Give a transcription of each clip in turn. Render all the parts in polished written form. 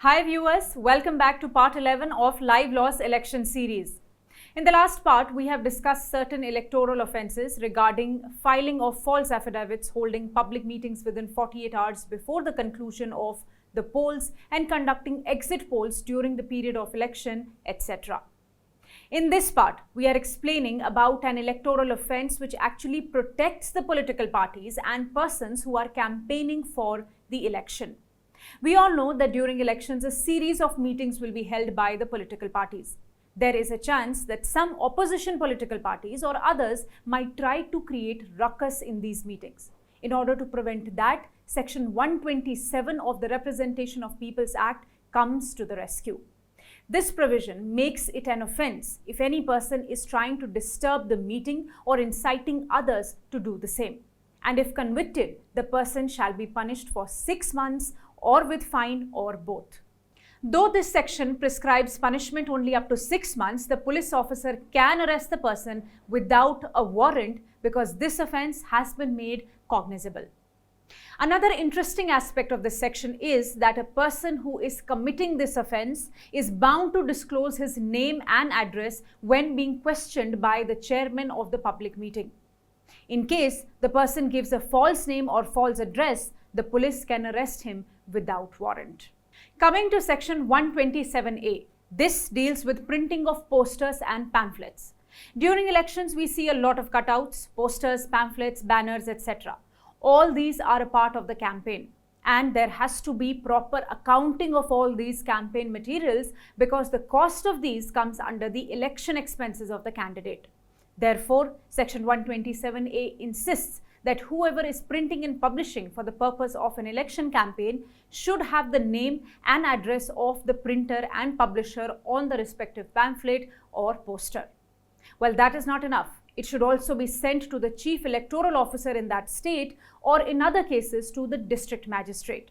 Hi viewers, welcome back to part 11 of LiveLaw's election series. In the last part, we have discussed certain electoral offences regarding filing of false affidavits, holding public meetings within 48 hours before the conclusion of the polls and conducting exit polls during the period of election, etc. In this part, we are explaining about an electoral offence which actually protects the political parties and persons who are campaigning for the election. We all know that during elections, a series of meetings will be held by the political parties. There is a chance that some opposition political parties or others might try to create ruckus in these meetings. In order to prevent that, Section 127 of the Representation of People's Act comes to the rescue. This provision makes it an offence if any person is trying to disturb the meeting or inciting others to do the same. And if convicted, the person shall be punished for 6 months or with fine or both. Though this section prescribes punishment only up to 6 months, the police officer can arrest the person without a warrant because this offence has been made cognizable. Another interesting aspect of this section is that a person who is committing this offence is bound to disclose his name and address when being questioned by the chairman of the public meeting. In case the person gives a false name or false address, the police can arrest him without warrant. Coming to Section 127A, this deals with printing of posters and pamphlets. During elections, we see a lot of cutouts, posters, pamphlets, banners, etc. All these are a part of the campaign, and there has to be proper accounting of all these campaign materials because the cost of these comes under the election expenses of the candidate. Therefore, Section 127A insists that whoever is printing and publishing for the purpose of an election campaign should have the name and address of the printer and publisher on the respective pamphlet or poster. Well, that is not enough. It should also be sent to the chief electoral officer in that state or in other cases to the district magistrate.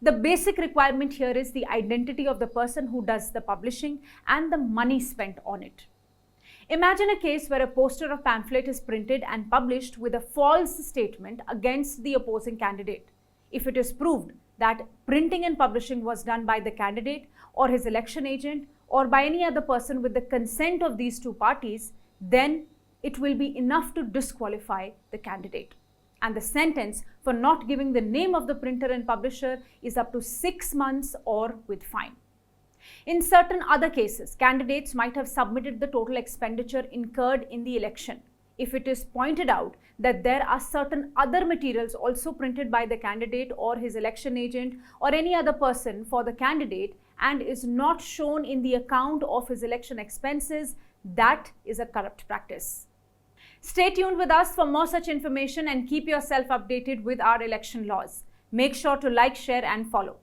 The basic requirement here is the identity of the person who does the publishing and the money spent on it. Imagine a case where a poster or pamphlet is printed and published with a false statement against the opposing candidate. If it is proved that printing and publishing was done by the candidate or his election agent or by any other person with the consent of these two parties, then it will be enough to disqualify the candidate. And the sentence for not giving the name of the printer and publisher is up to 6 months or with fine. In certain other cases, candidates might have submitted the total expenditure incurred in the election. If it is pointed out that there are certain other materials also printed by the candidate or his election agent or any other person for the candidate and is not shown in the account of his election expenses, that is a corrupt practice. Stay tuned with us for more such information and keep yourself updated with our election laws. Make sure to like, share and follow.